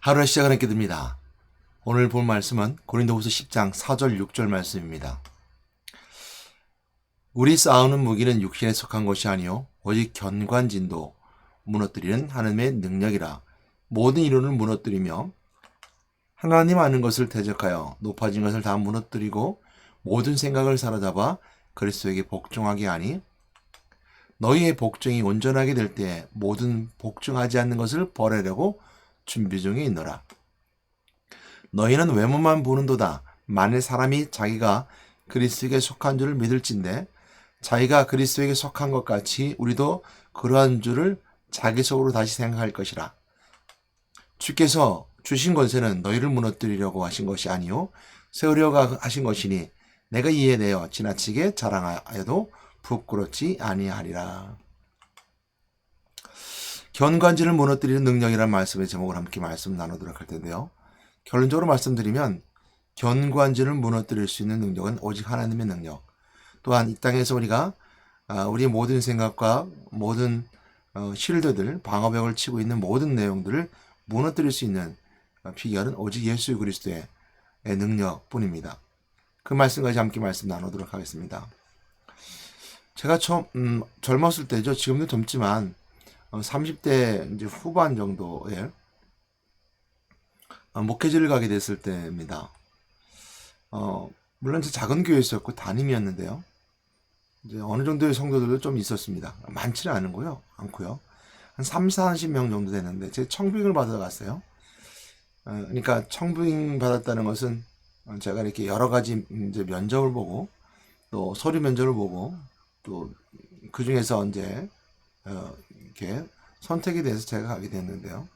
하루의 시작을 함께 듭니다. 오늘 볼 말씀은 고린도후서 10장 4절 6절 말씀입니다. 우리 싸우는 무기는 육신에 속한 것이 아니요 오직 견관진도 무너뜨리는 하나님의 능력이라. 모든 이론을 무너뜨리며 하나님 아는 것을 대적하여 높아진 것을 다 무너뜨리고 모든 생각을 사로잡아 그리스도에게 복종하게 하니, 너희의 복종이 온전하게 될 때 모든 복종하지 않는 것을 버리려고 준비 중에 있노라. 너희는 외모만 보는도다. 만일 사람이 자기가 그리스도에게 속한 줄을 믿을진대 자기가 그리스도에게 속한 것 같이 우리도 그러한 줄을 자기 속으로 다시 생각할 것이라. 주께서 주신 권세는 너희를 무너뜨리려고 하신 것이 아니요 세우려고 하신 것이니 내가 이에 대하여 지나치게 자랑하여도 부끄럽지 아니하리라. 견관지를 무너뜨리는 능력이라는 말씀의 제목을 함께 말씀 나누도록 할 텐데요. 결론적으로 말씀드리면 견관지를 무너뜨릴 수 있는 능력은 오직 하나님의 능력, 또한 이 땅에서 우리가 우리의 모든 생각과 모든 실드들, 방어벽을 치고 있는 모든 내용들을 무너뜨릴 수 있는 비결은 오직 예수 그리스도의 능력뿐입니다. 그 말씀까지 함께 말씀 나누도록 하겠습니다. 제가 처음 젊었을 때죠. 지금도 젊지만 30대 이제 후반 정도에 목회지를 가게 됐을 때입니다. 물론 작은 교회였었고 담임이었는데요. 이제 어느 정도의 성도들도 좀 있었습니다. 많지는 않고요. 한 40명 정도 되는데 제 청빙을 받아 갔어요. 그러니까 청빙 받았다는 것은 제가 이렇게 여러 가지 이제 면접을 보고 또 서류 면접을 보고 또 그 중에서 이제 이렇게 선택이 돼서 제가 가게 됐는데요.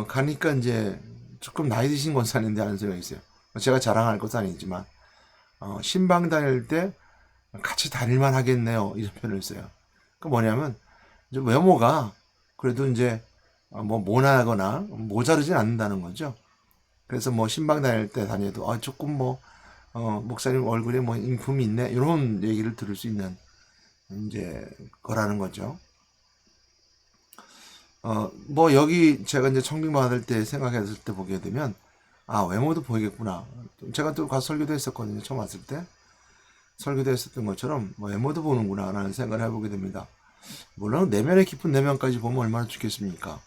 가니까 이제 조금 나이 드신 권사님인데 하는 소리가 있어요. 제가 자랑할 것은 아니지만 신방 다닐 때 같이 다닐만 하겠네요. 이런 표현을 써요. 그 뭐냐면 이제 외모가 그래도 이제 뭐 모나거나 모자르진 않는다는 거죠. 그래서 뭐 신방 다닐 때 다녀도 조금 뭐 목사님 얼굴에 뭐 인품이 있네 이런 얘기를 들을 수 있는 이제 거라는 거죠. 뭐 여기 제가 이제 청빙 받을 때 생각했을 때 보게 되면 외모도 보이겠구나. 제가 또 가서 설교도 했었거든요. 처음 왔을 때 설교도 했었던 것처럼 뭐 외모도 보는구나 라는 생각을 해보게 됩니다. 물론 내면의 깊은 내면까지 보면 얼마나 좋겠습니까?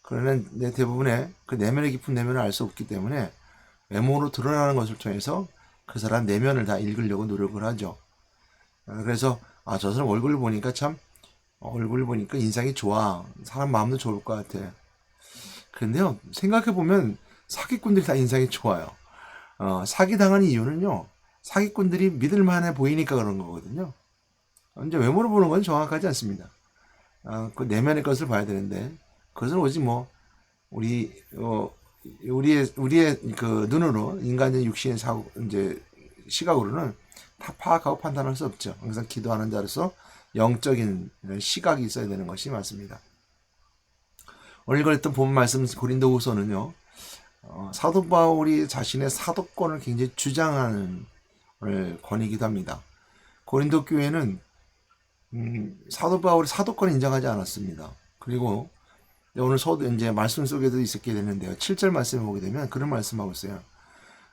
그러나 대부분의 그 내면의 깊은 내면을 알 수 없기 때문에 외모로 드러나는 것을 통해서 그 사람 내면을 다 읽으려고 노력을 하죠. 그래서 저 사람 얼굴을 보니까 참 얼굴을 보니까 인상이 좋아. 사람 마음도 좋을 것 같아. 그런데요, 생각해보면 사기꾼들이 다 인상이 좋아요. 사기당한 이유는요, 사기꾼들이 믿을만해 보이니까 그런 거거든요. 이제 외모로 보는 건 정확하지 않습니다. 그 내면의 것을 봐야 되는데, 그것은 오직 뭐, 우리의 그 눈으로, 인간의 육신의 이제 시각으로는 다 파악하고 판단할 수 없죠. 항상 기도하는 자로서 영적인 시각이 있어야 되는 것이 맞습니다. 오늘 읽었던 본 말씀 고린도후서는요, 사도 바울이 자신의 사도권을 굉장히 주장하는 권이기도 합니다. 고린도 교회는 사도 바울이 사도권을 인정하지 않았습니다. 그리고 오늘 이제 말씀 속에도 있었게 되는데요. 7절 말씀을 보게 되면 그런 말씀하고 있어요.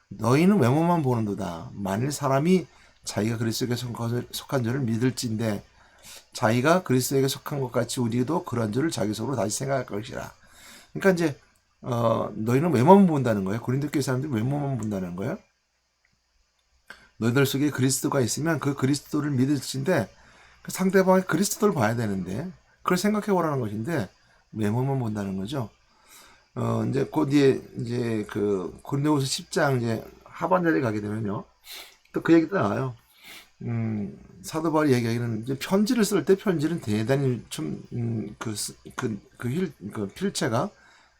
너희는 외모만 보는도다. 만일 사람이 자기가 그리스도에게 속한 줄을 믿을진데 자기가 그리스도에게 속한 것 같이 우리도 그런 줄을 자기 속으로 다시 생각할 것이라. 그러니까 이제 너희는 외모만 본다는 거예요. 고린도 교회 사람들이 외모만 본다는 거예요. 너희들 속에 그리스도가 있으면 그 그리스도를 믿을진데 그 상대방이 그리스도를 봐야 되는데 그걸 생각해 보라는 것인데 외모만 본다는 거죠. 이제 곧 이제 그 고린도후서 10장 이제 하반절에 가게 되면요. 또 그 얘기도 나와요. 사도 바울이 얘기하기는 이제 편지를 쓸 때 편지는 대단히 좀 그 필체가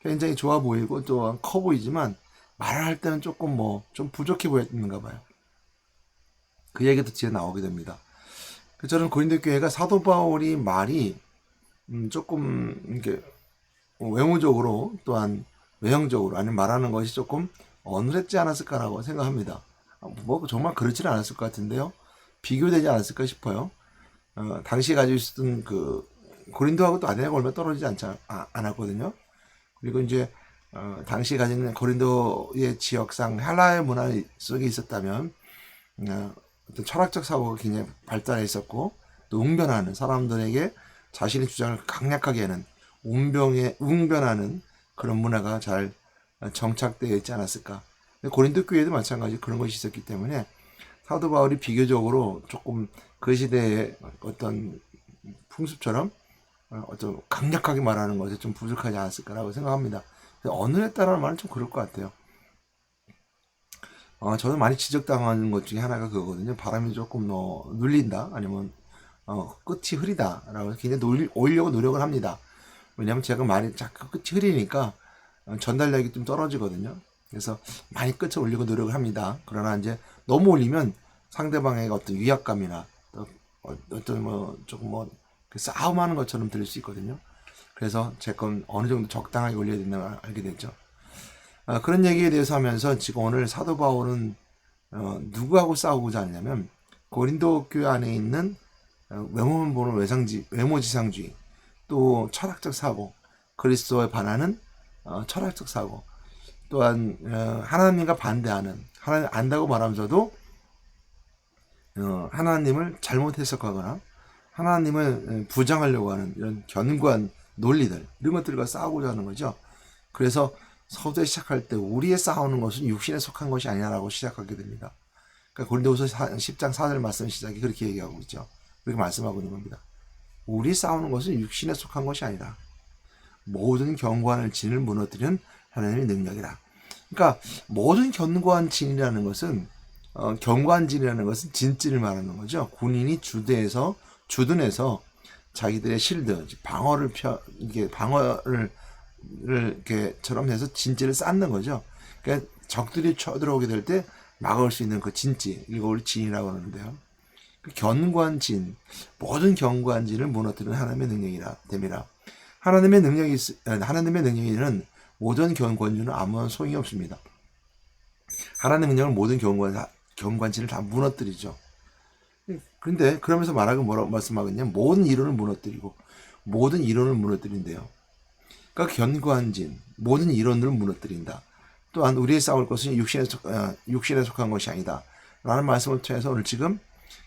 굉장히 좋아 보이고 또 커 보이지만 말을 할 때는 조금 뭐 좀 부족해 보였는가 봐요. 그 얘기도 뒤에 나오게 됩니다. 저는 고린도 교회가 사도 바울이 말이 조금 이렇게 외모적으로 또한 외형적으로 아니면 말하는 것이 조금 어눌했지 않았을까라고 생각합니다. 뭐 정말 그렇지는 않았을 것 같은데요. 비교되지 않았을까 싶어요. 당시에 가지고 있었던 그 고린도하고 또 아테네가 얼마 떨어지지 않았거든요. 그리고 이제 당시 가진 고린도의 지역상 헬라의 문화 속에 있었다면 어떤 철학적 사고가 굉장히 발달해 있었고 또 웅변하는 사람들에게 자신의 주장을 강력하게 하는 웅변하는 그런 문화가 잘 정착되어 있지 않았을까. 고린도 교회도 마찬가지 그런 것이 있었기 때문에 사도 바울이 비교적으로 조금 그 시대의 어떤 풍습처럼 어떤 강력하게 말하는 것에 좀 부족하지 않았을까라고 생각합니다. 언어에 따라는 말은 좀 그럴 것 같아요. 저도 많이 지적당하는 것 중에 하나가 그거거든요. 바람이 조금 눌린다, 아니면 끝이 흐리다라고 굉장히 올리려고 노력을 합니다. 왜냐하면 제가 말이 자꾸 끝이 흐리니까 전달력이 좀 떨어지거든요. 그래서 많이 끝을 올리고 노력을 합니다. 그러나 이제 너무 올리면 상대방의 어떤 위압감이나 어떤 조금 싸움하는 것처럼 들릴 수 있거든요. 그래서 제 건 어느 정도 적당하게 올려야 된다는 걸 알게 됐죠. 그런 얘기에 대해서 하면서 지금 오늘 사도 바울은 누구하고 싸우고자 하냐면 고린도 교회 안에 있는 외모만 보는 외모지상주의, 또 철학적 사고, 그리스도에 반하는 철학적 사고, 또한 하나님과 반대하는, 하나님 안다고 말하면서도 하나님을 잘못 해석하거나 하나님을 부정하려고 하는 이런 견고한 논리들, 이런 것들과 싸우고자 하는 거죠. 그래서 서두에 시작할 때 우리의 싸우는 것은 육신에 속한 것이 아니라고 시작하게 됩니다. 그러니까 고린도후서 10장 4절 말씀 시작이 그렇게 얘기하고 있죠. 그렇게 말씀하고 있는 겁니다. 우리 싸우는 것은 육신에 속한 것이 아니라 모든 견고한 진을 무너뜨리는 하나님의 능력이라. 그러니까 모든 견고한 진이라는 것은 견고한 진이라는 것은 진진을 말하는 거죠. 군인이 주둔해서 자기들의 실드, 방어를 이렇게처럼 해서 진지를 쌓는 거죠. 그러니까 적들이 쳐들어오게 될 때 막을 수 있는 그 진지, 이걸 진이라고 하는데요. 그 견고한 진, 모든 견고한 진을 무너뜨리는 하나님의 능력이라 됨이라. 하나님의 능력에는 모든 견고한 진은 아무런 소용이 없습니다. 하나님의 능력은 모든 견고한 진을 다 무너뜨리죠. 그런데 그러면서 뭐라고 말씀하겠냐? 모든 이론을 무너뜨린대요. 그러니까 견고한 진, 모든 이론을 무너뜨린다. 또한 우리의 싸울 것은 육신에 속한 것이 아니다. 라는 말씀을 통해서 오늘 지금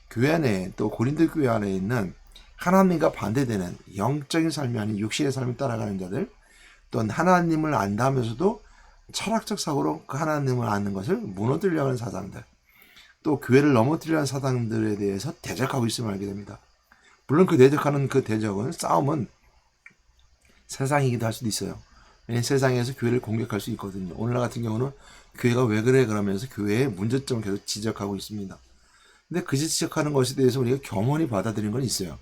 교회 내에, 또 고린도 교회 안에 있는 하나님과 반대되는 영적인 삶이 아닌 육신의 삶을 따라가는 자들, 또한 하나님을 안다면서도 철학적 사고로 그 하나님을 아는 것을 무너뜨리려고 하는 사상들, 또 교회를 넘어뜨리려는 사상들에 대해서 대적하고 있음을 알게 됩니다. 물론 그 대적하는 싸움은 세상이기도 할 수도 있어요. 왜냐하면 세상에서 교회를 공격할 수 있거든요. 오늘날 같은 경우는 교회가 왜 그래 그러면서 교회의 문제점을 계속 지적하고 있습니다. 근데 그 지적하는 것에 대해서 우리가 겸허히 받아들이는 건 있어요.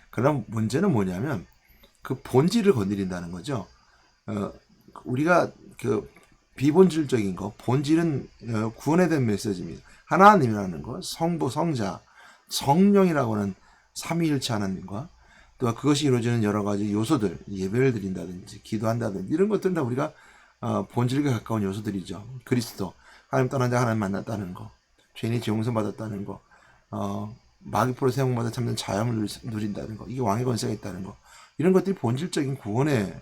그러나 문제는 뭐냐면 그 본질을 건드린다는 거죠. 우리가 그 비본질적인 거, 본질은 구원에 대한 메시지입니다. 하나님이라는 것, 성부, 성자, 성령이라고 하는 삼위일체 하나님과 또 그것이 이루어지는 여러 가지 요소들, 예배를 드린다든지 기도한다든지 이런 것들은 다 우리가 본질과 가까운 요소들이죠. 그리스도, 하나님 떠난 자 하나님 만났다는 거, 죄인이 용서 받았다는 거, 마귀포로 세움받아 참는 자유함을 누린다는 거, 이게 왕의 권세가 있다는 거, 이런 것들이 본질적인 구원에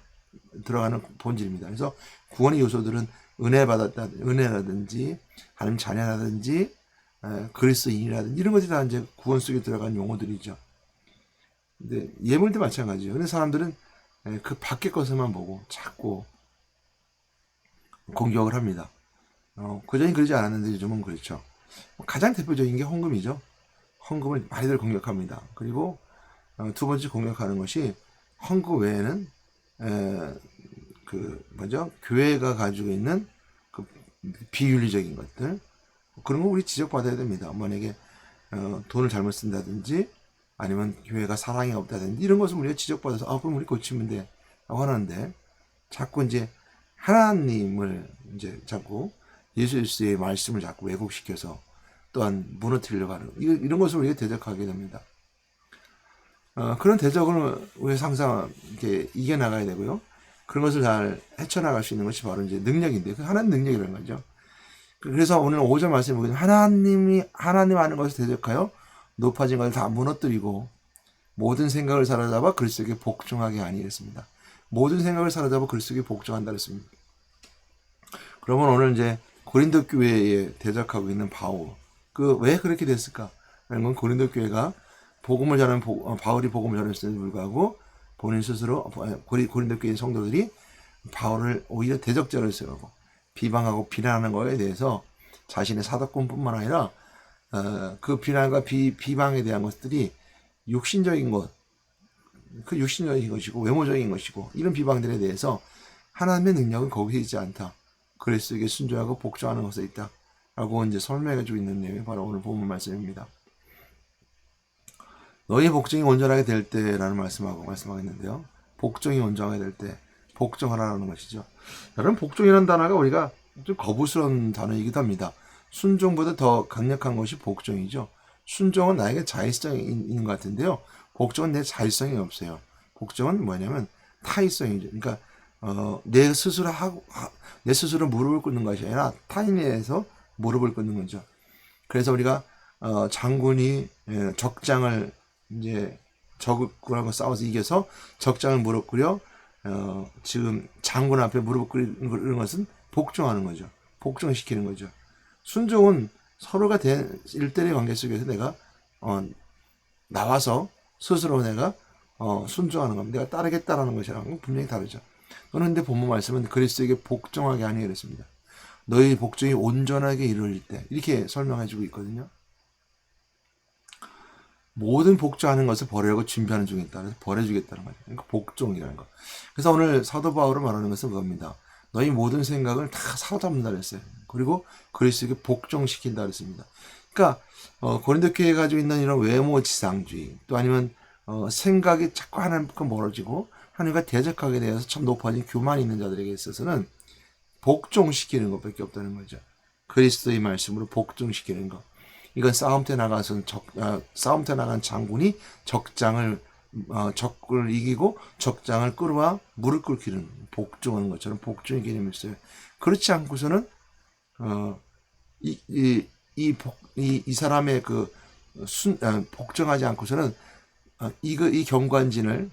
들어가는 본질입니다. 그래서 구원의 요소들은 은혜라든지 하나님 자녀라든지 그리스도인이라든지 이런 것들이 다 이제 구원 속에 들어간 용어들이죠. 근데 예물도 마찬가지예요. 근데 사람들은 그 밖의 것을만 보고 자꾸 공격을 합니다. 그전엔 그러지 않았는데 요즘은 그렇죠. 가장 대표적인 게 헌금이죠. 헌금을 많이들 공격합니다. 그리고 두 번째 공격하는 것이 헌금 외에는 교회가 가지고 있는 그 비윤리적인 것들, 그런 거 우리 지적받아야 됩니다. 만약에 돈을 잘못 쓴다든지 아니면 교회가 사랑이 없다든지 이런 것을 우리가 지적받아서 그럼 우리 고치면 돼 라고 하는데, 자꾸 이제 하나님을 자꾸 예수 그리스도의 말씀을 자꾸 왜곡시켜서 또한 무너뜨리려고 하는 이런 것을 우리가 대적하게 됩니다. 그런 대적을 우리가 항상 이렇게 이겨나가야 되고요. 그런 것을 잘 헤쳐나갈 수 있는 것이 바로 이제 능력인데, 그 하나님 능력이라는 거죠. 그래서 오늘 5절 말씀에 보면 하나님 아는 것을 대적하여 높아진 것을 다 무너뜨리고 모든 생각을 사로잡아 그리스도에게 복종하게 하니 이랬습니다. 모든 생각을 사로잡아 그리스도에게 복종한다 그랬습니다. 그러면 오늘 이제 고린도 교회에 대적하고 있는 바울, 그 왜 그렇게 됐을까? 라는 건 고린도 교회가 복음을 전하는 바울이 복음을 전했음에도 불구하고 본인 스스로 고린도 교회 성도들이 바울을 오히려 대적자로 세우고 비방하고 비난하는 것에 대해서 자신의 사도권뿐만 아니라 그 비난과 비방에 대한 것들이 육신적인 것, 그 육신적인 것이고 외모적인 것이고 이런 비방들에 대해서 하나님의 능력은 거기에 있지 않다. 그리스도에게 순종하고 복종하는 것에 있다. 라고 이제 설명해주고 있는 내용이 바로 오늘 본문 말씀입니다. 너희 복종이 온전하게 될 때라는 말씀하겠는데요. 복종이 온전하게 될 때 복종하라는 것이죠. 여러분, 복종이라는 단어가 우리가 좀 거부스러운 단어이기도 합니다. 순종보다 더 강력한 것이 복종이죠. 순종은 나에게 자율성이 있는 것 같은데요. 복종은 내 자율성이 없어요. 복종은 뭐냐면 타의성이죠. 그러니까 내 스스로 무릎을 꿇는 것이 아니라 타인에 대해서 무릎을 꿇는 거죠. 그래서 우리가 장군이 적장을 이제 적군하고 싸워서 이겨서 적장을 무릎 꿇여 지금 장군 앞에 무릎 꿇는 것은 복종하는 거죠. 복종시키는 거죠. 순종은 서로가 된 일대의 관계 속에서 내가 나와서 스스로 내가 순종하는 겁니다. 내가 따르겠다라는 것이라는 건 분명히 다르죠. 그런데 본문 말씀은 그리스도에게 복종하게 하니 그랬습니다. 너희 복종이 온전하게 이루어질 때 이렇게 설명해주고 있거든요. 모든 복종하는 것을 버리려고 준비하는 중에 있다. 그래서 버려주겠다는 거죠. 그러니까 복종이라는 거. 그래서 오늘 사도 바울을 말하는 것은 그겁니다. 너희 모든 생각을 다 사로잡는다 그랬어요. 그리고 그리스도에게 복종시킨다 그랬습니다. 그러니까 고린도 교회가 가지고 있는 이런 외모 지상주의, 또 아니면 생각이 자꾸 하나님과 멀어지고 하나님과 대적하게 되어서 참 높아진 교만이 있는 자들에게 있어서는 복종시키는 것밖에 없다는 거죠. 그리스도의 말씀으로 복종시키는 것. 이건 싸움터에 나간 장군이 적을 이기고 적장을 끌어와 무릎 꿇기는 복종하는 것처럼 복종의 개념이 있어요. 그렇지 않고서는 이 사람의 복종하지 않고서는 이 경관진을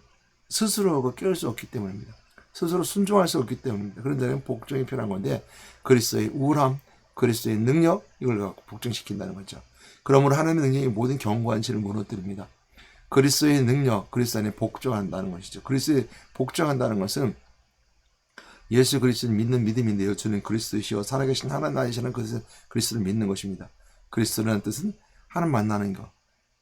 스스로 깨울 수 없기 때문입니다. 스스로 순종할 수 없기 때문입니다. 그런데 복종이 필요한 건데 그리스도의 우월함, 그리스도의 능력 이걸 갖고 복종시킨다는 거죠. 그러므로 하나님의 능력이 모든 경관치를 무너뜨립니다. 그리스도의 능력, 그리스도 안에 복종한다는 것이죠. 그리스도에 복종한다는 것은 예수 그리스도를 믿는 믿음인데요. 저는 그리스도시요 살아계신 하나님 아니시는 그리스도를 믿는 것입니다. 그리스도라는 뜻은 하나님 만나는 것,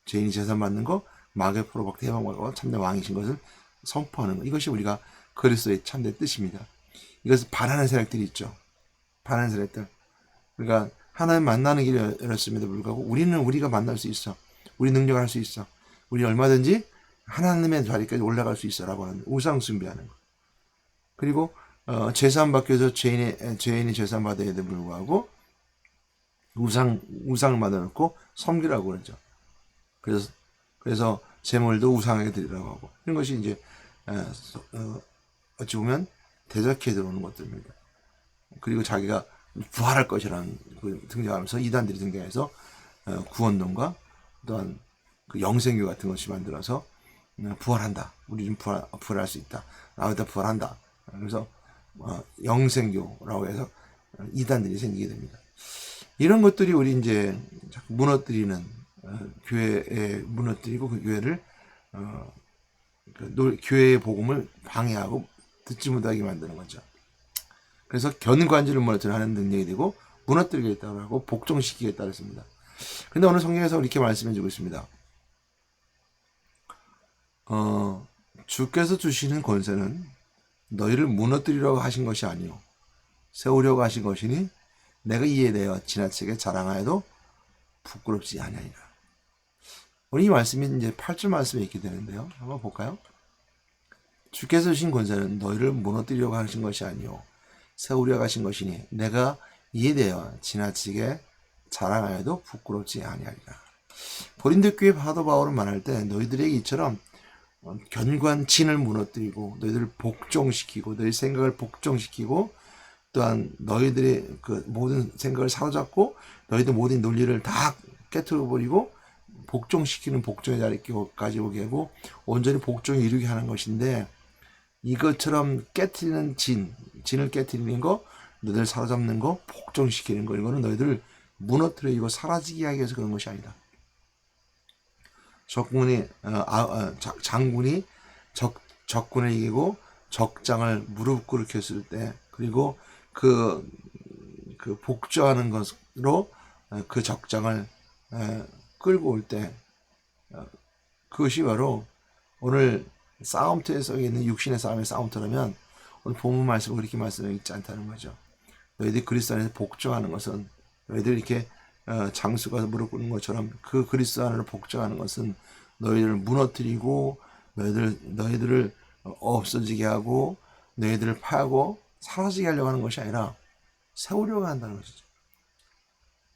죄인이 제사 받는 것, 마귀의 포로박대 해방받고 참된 왕이신 것을 선포하는 것. 이것이 우리가 그리스도의 참된 뜻입니다. 이것을 바라는 세력들이 있죠. 바라는 세력들. 그러니까 하나님 만나는 길이 열렸음에도 불구하고 우리가 만날 수 있어. 우리 능력을 할 수 있어. 우리 얼마든지 하나님의 자리까지 올라갈 수 있어라고 하는 우상 숭배하는 것. 그리고 제사함 받기 위해서 죄인이 제사함 받아야에도 불구하고 우상을 만들어놓고 섬기라고 그러죠. 그래서 제물도 우상에게 드리라고 하고 이런 것이 이제 어찌 보면 대적해 들어오는 것들입니다. 그리고 자기가 부활할 것이라는 등장하면서 이단들이 등장해서 구원론과 또한 그 영생교 같은 것이 만들어서 부활한다. 우리 좀 부활할 수 있다. 나보다 부활한다. 그래서 영생교라고 해서 이단들이 생기게 됩니다. 이런 것들이 우리 이제 무너뜨리는 교회에 무너뜨리고 그 교회를 교회의 복음을 방해하고 듣지 못하게 만드는 거죠. 그래서 견관지를 무너뜨리는 하는 능력이 되고 무너뜨리겠다고 하고 복종시키겠다 그랬습니다. 그런데 오늘 성경에서 이렇게 말씀해 주고 있습니다. 주께서 주시는 권세는 너희를 무너뜨리려고 하신 것이 아니요 세우려고 하신 것이니 내가 이에 대하여 지나치게 자랑하여도 부끄럽지 아니하리라. 오늘 이 말씀이 이제 8절 말씀에 있게 되는데요. 한번 볼까요? 주께서 주신 권세는 너희를 무너뜨리려고 하신 것이 아니요 세우려고 하신 것이니 내가 이에 대하여 지나치게 자랑하여도 부끄럽지 아니하리라. 고린도 교회 사도 바울은 말할 때 너희들에게 이처럼 견관진을 무너뜨리고 너희들을 복종시키고 너희 생각을 복종시키고 또한 너희들의 그 모든 생각을 사로잡고 너희들 모든 논리를 다 깨트려버리고 복종시키는 복종의 자리까지 오게 하고 온전히 복종을 이루게 하는 것인데 이것처럼 깨트리는 진을 깨트리는 거, 너희들 사로잡는 거, 복종시키는 거, 이거는 너희들 무너뜨리고 사라지게 하기 위해서 그런 것이 아니다. 장군이 적군을 이기고 적장을 무릎 꿇겠을 때, 그리고 그 복주하는 것으로 그 적장을 끌고 올 때, 그것이 바로 오늘 싸움터에 써 있는 육신의 싸움의 싸움터라면 오늘 본문 말씀은 그렇게 말씀하고 있지 않다는 거죠. 너희들이 그리스도 안에서 복종하는 것은, 너희들이 이렇게 장수가 무릎 꿇는 것처럼 그 그리스도 안으로 복종하는 것은 너희들을 무너뜨리고 너희들을 없어지게 하고 너희들을 파하고 사라지게 하려고 하는 것이 아니라 세우려고 한다는 것이죠.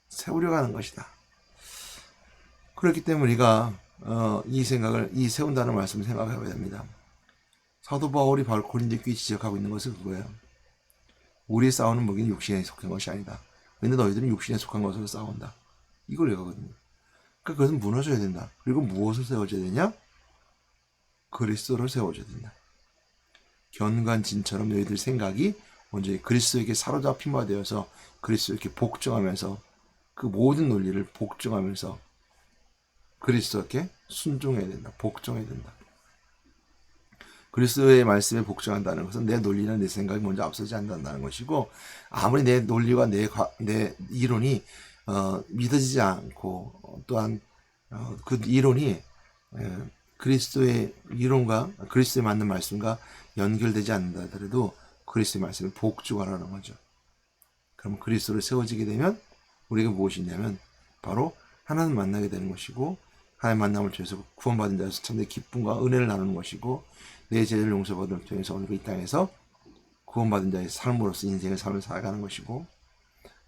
세우려고 하는 것이다. 그렇기 때문에 우리가 이 세운다는 말씀을 생각해야 됩니다. 사도 바울이 바로 고린도 교회에 지적하고 있는 것은 그거예요. 우리의 싸우는 무기는 육신에 속한 것이 아니다. 근데 너희들은 육신에 속한 것으로 싸운다. 이걸 얘기하거든요. 그러니까 그것은 무너져야 된다. 그리고 무엇을 세워줘야 되냐? 그리스도를 세워줘야 된다. 견관진처럼 너희들 생각이 먼저 그리스도에게 사로잡힌 바 되어서 그리스도에게 복종하면서 그 모든 논리를 복종하면서 그리스도께 순종해야 된다. 복종해야 된다. 그리스도의 말씀에 복종한다는 것은 내 논리나 내 생각이 먼저 앞서지 않는다는 것이고, 아무리 내 논리와 내 이론이 믿어지지 않고 또한 그 이론이 그리스도의 이론과 그리스도에 맞는 말씀과 연결되지 않는다 하더라도 그리스도의 말씀에 복종하라는 거죠. 그럼 그리스도를 세워지게 되면 우리가 무엇이 있냐면 바로 하나님 만나게 되는 것이고, 하나님 만남을 통해서 구원받은 자에서 참된 기쁨과 은혜를 나누는 것이고, 내 죄를 용서받음을 통해서 오늘 이 땅에서 구원받은 자의 삶으로서 인생의 삶을 살아가는 것이고,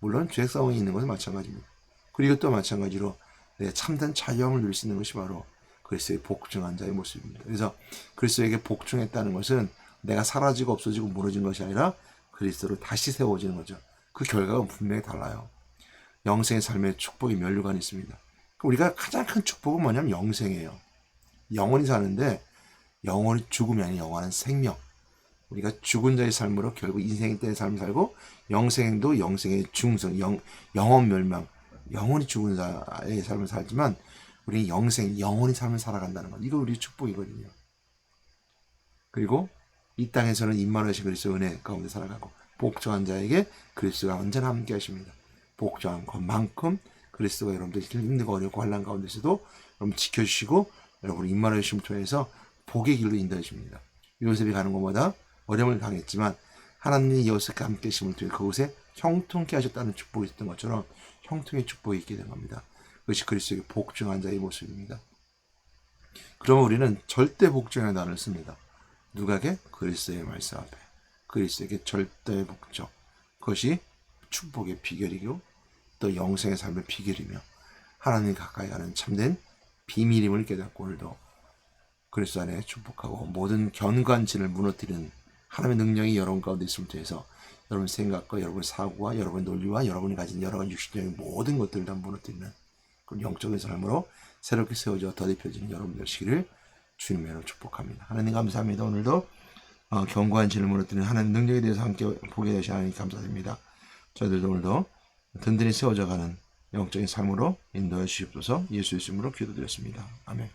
물론 죄 싸움이 있는 것은 마찬가지입니다. 그리고 또 마찬가지로 내 참된 자유함을 누릴 수 있는 것이 바로 그리스도의 복종한 자의 모습입니다. 그래서 그리스도에게 복종했다는 것은 내가 사라지고 없어지고 무너진 것이 아니라 그리스도로 다시 세워지는 거죠. 그 결과가 분명히 달라요. 영생의 삶에 축복의 면류관이 있습니다. 우리가 가장 큰 축복은 뭐냐면 영생이에요. 영원히 사는데, 영원히 죽음이 아닌 영원한 생명. 우리가 죽은 자의 삶으로 결국 인생 때의 삶을 살고, 영생도 영생의 중성, 영원 멸망, 영원히 죽은 자의 삶을 살지만 우리는 영원히 삶을 살아간다는 것. 이거 우리 축복이거든요. 그리고 이 땅에서는 임마누엘 그리스도 은혜 가운데 살아가고, 복종한 자에게 그리스도가 언제나 함께 하십니다. 복종한 것만큼 그리스도가 여러분들 힘들고 어렵고 환난 가운데서도 여러분 지켜주시고, 여러분 임마누엘 심 통해서 복의 길로 인도해 줍니다. 요셉이 가는 곳마다 어려움을 당했지만 하나님이 요셉과 함께 하심을 통해 그곳에 형통케 하셨다는 축복이 있었던 것처럼 형통의 축복이 있게 된 겁니다. 그것이 그리스도에게 복종한 자의 모습입니다. 그러면 우리는 절대 복종의 단어를 씁니다. 누가에게? 그리스도의 말씀 앞에. 그리스도에게 절대의 복종. 그것이 축복의 비결이고 또 영생의 삶의 비결이며 하나님 가까이 가는 참된 비밀임을 깨닫고 오늘도 그리스도 안에 축복하고 모든 견관진을 무너뜨리는 하나님의 능력이 여러분 가운데 있음을 통해서 여러분 생각과 여러분 사고와 여러분 논리와 여러분이 가진 여러 가지 육신적인 모든 것들을 다 무너뜨리는 그런 영적인 삶으로 새롭게 세워져 더딥혀지는 여러분 되시기를 주님으로 축복합니다. 하나님 감사합니다. 오늘도 견고한진을 무너뜨리는 하나님 능력에 대해서 함께 보게 되시 하나님 감사드립니다. 저희들도 오늘도 든든히 세워져가는 영적인 삶으로 인도해 주시옵소서. 예수의 이름으로 기도드렸습니다. 아멘.